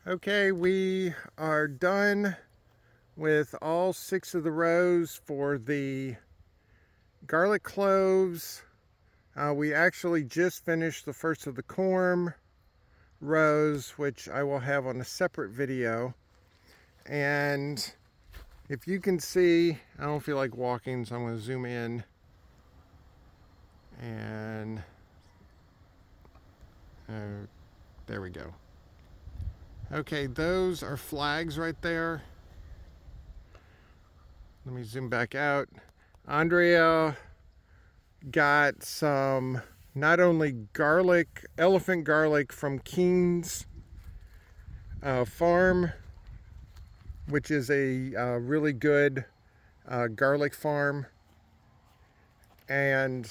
Okay, we are done with all 6 of the rows for the garlic cloves. We actually just finished the first of the corm rows, which I will have on a separate video. And if you can see, I don't feel like walking, so I'm going to zoom in. And there we go. Okay, those are flags right there. Let me zoom back out. Andrea got some, not only garlic, elephant garlic from Keen's farm, which is a really good garlic farm. And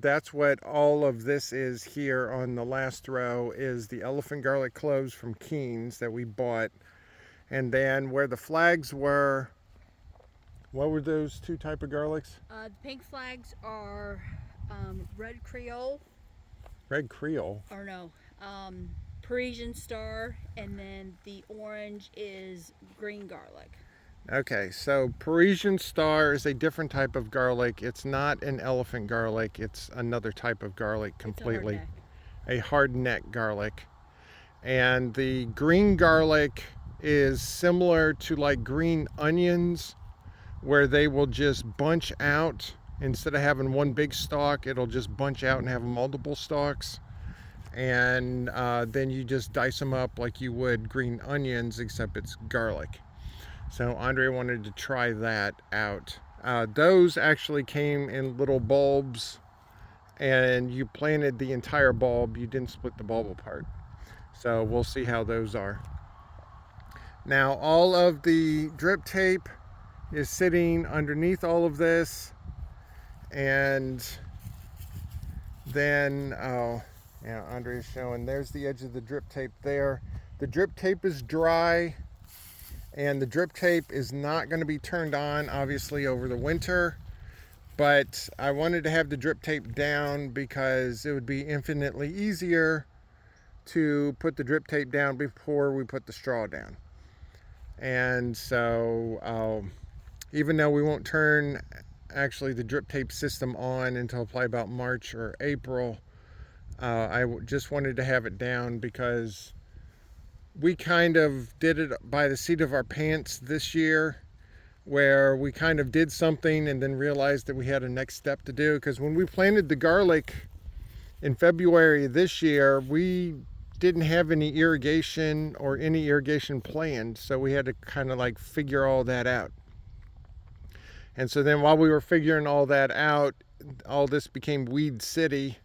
that's what all of this is here on the last row, is the elephant garlic cloves from Keen's that we bought. And then where the flags were, what were those 2 type of garlics? The pink flags are red Creole. Red Creole? Or no, Parisian Star, and then the orange is green garlic. Okay, so Parisian Star is a different type of garlic. It's not an elephant garlic. It's another type of garlic completely. A hard neck garlic. And the green garlic is similar to like green onions, where they will just bunch out. Instead of having one big stalk, it'll just bunch out and have multiple stalks. And then you just dice them up like you would green onions, except it's garlic. So Andrea wanted to try that out. Those actually came in little bulbs, and you planted the entire bulb. You didn't split the bulb apart. So we'll see how those are. Now all of the drip tape is sitting underneath all of this, and then yeah, Andrea's showing, there's the edge of the drip tape there. The drip tape is dry, and the drip tape is not going to be turned on obviously over the winter, but I wanted to have the drip tape down because it would be infinitely easier to put the drip tape down before we put the straw down. And so even though we won't turn actually the drip tape system on until probably about March or April, I just wanted to have it down because we kind of did it by the seat of our pants this year, where we kind of did something and then realized that we had a next step to do. Because when we planted the garlic in February this year, we didn't have any irrigation or any irrigation planned, so we had to kind of like figure all that out. And so then while we were figuring all that out, all this became Weed City.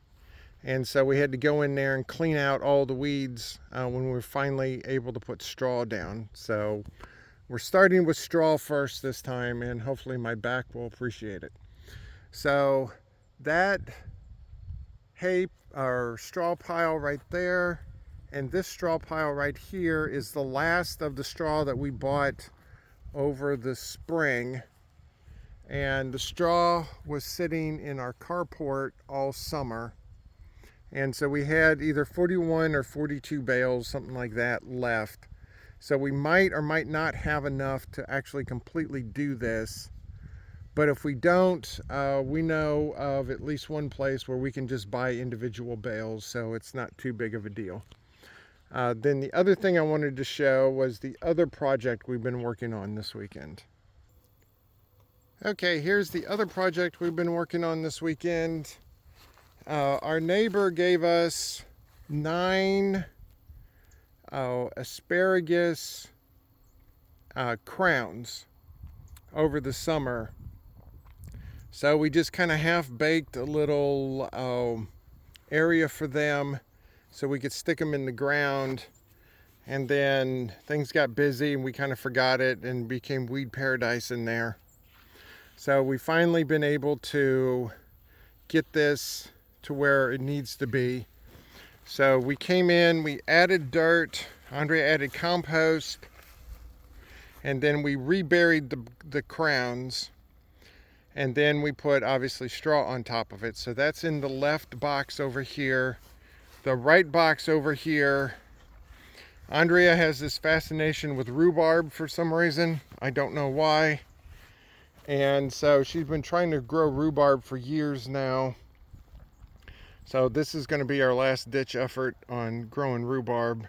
And so we had to go in there and clean out all the weeds when we were finally able to put straw down. So we're starting with straw first this time, and hopefully my back will appreciate it. So that hay or straw pile right there, and this straw pile right here is the last of the straw that we bought over the spring. And the straw was sitting in our carport all summer. And so we had either 41 or 42 bales, something like that, left. So we might or might not have enough to actually completely do this. But if we don't, we know of at least one place where we can just buy individual bales, so it's not too big of a deal. Then the other thing I wanted to show was the other project we've been working on this weekend. Okay, here's the other project we've been working on this weekend. Our neighbor gave us 9 asparagus crowns over the summer. So we just kind of half-baked a little area for them so we could stick them in the ground. And then things got busy and we kind of forgot it and became weed paradise in there. So we finally been able to get this to where it needs to be. So we came in, we added dirt, Andrea added compost, and then we reburied the crowns, and then we put obviously straw on top of it. So that's in the left box over here. The right box over here Andrea has this fascination with rhubarb for some reason. I don't know why. And so she's been trying to grow rhubarb for years now. So this is going to be our last ditch effort on growing rhubarb.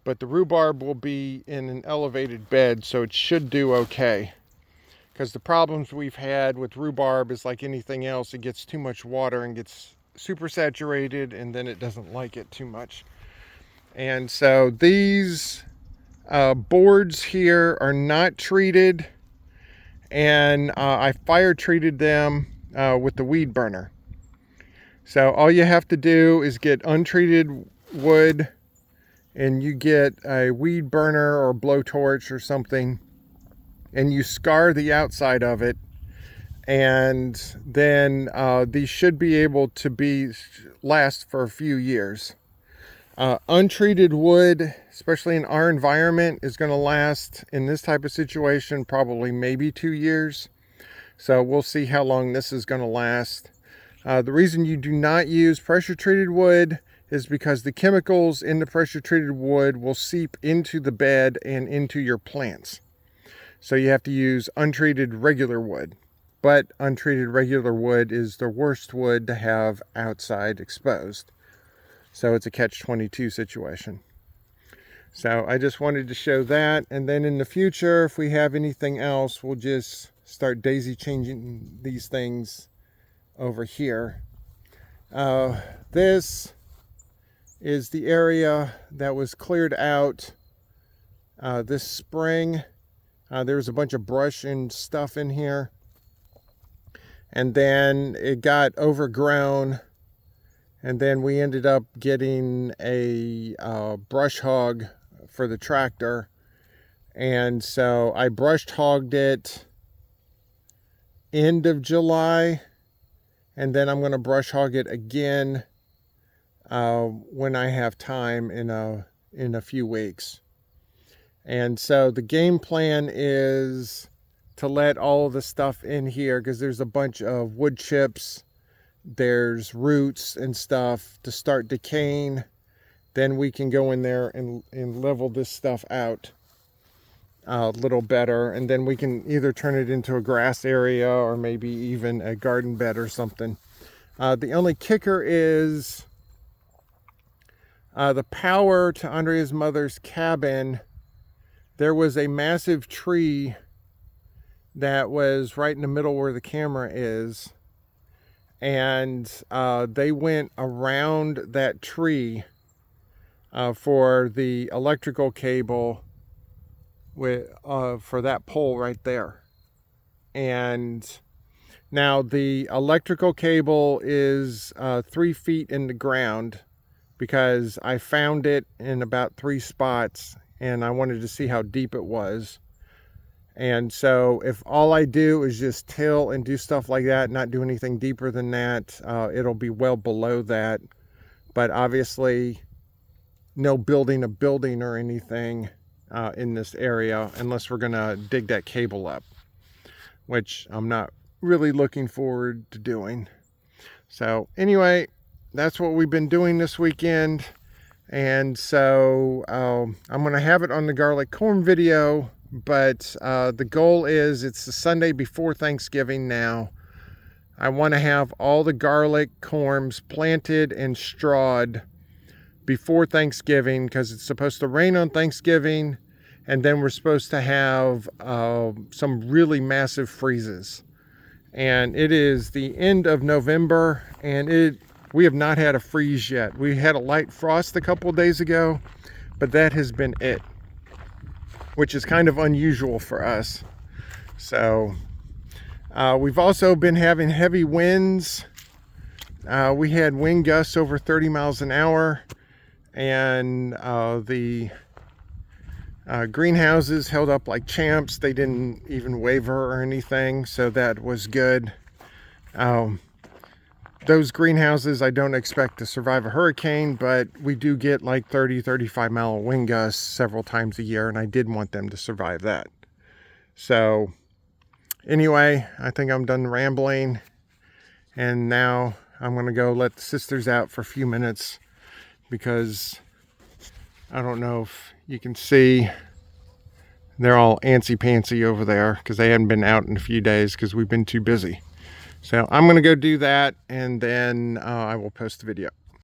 But the rhubarb will be in an elevated bed, so it should do okay. Because the problems we've had with rhubarb is like anything else, it gets too much water and gets super saturated, and then it doesn't like it too much. And so these boards here are not treated, and I fire treated them with the weed burner. So all you have to do is get untreated wood, and you get a weed burner or blowtorch or something, and you scar the outside of it, and then these should be able to last for a few years. Untreated wood, especially in our environment, is going to last in this type of situation probably maybe 2 years. So we'll see how long this is going to last. The reason you do not use pressure treated wood is because the chemicals in the pressure treated wood will seep into the bed and into your plants. So you have to use untreated regular wood. But untreated regular wood is the worst wood to have outside exposed. So it's a catch-22 situation. So I just wanted to show that. And then in the future, if we have anything else, we'll just start daisy chaining these things over here. This is the area that was cleared out this spring. There was a bunch of brush and stuff in here. And then it got overgrown. And then we ended up getting a brush hog for the tractor. And so I brush hogged it end of July. And then I'm going to brush hog it again when I have time in a few weeks. And so the game plan is to let all of the stuff in here, because there's a bunch of wood chips, there's roots and stuff to start decaying. Then we can go in there and level this stuff out a little better, and then we can either turn it into a grass area or maybe even a garden bed or something. The only kicker is the power to Andrea's mother's cabin. There was a massive tree that was right in the middle where the camera is, and they went around that tree for the electrical cable for that pole right there. And now the electrical cable is 3 feet in the ground, because I found it in about 3 spots and I wanted to see how deep it was. And so if all I do is just till and do stuff like that, not do anything deeper than that, it'll be well below that. But obviously no building a building or anything in this area unless we're gonna dig that cable up, which I'm not really looking forward to doing. So anyway, that's what we've been doing this weekend. And so I'm gonna have it on the garlic corm video, but the goal is, it's the Sunday before Thanksgiving now. I want to have all the garlic corms planted and strawed before Thanksgiving, because it's supposed to rain on Thanksgiving, and then we're supposed to have some really massive freezes. And it is the end of November, and we have not had a freeze yet. We had a light frost a couple of days ago, but that has been it, which is kind of unusual for us. So we've also been having heavy winds. We had wind gusts over 30 miles an hour, and the greenhouses held up like champs. They didn't even waver or anything, so that was good. Those greenhouses I don't expect to survive a hurricane, but we do get like 30-35 mile wind gusts several times a year, and I did want them to survive that. So anyway, I think I'm done rambling, and now I'm going to go let the sisters out for a few minutes, because I don't know if you can see, they're all antsy-pantsy over there because they haven't been out in a few days because we've been too busy. So I'm going to go do that, and then I will post the video.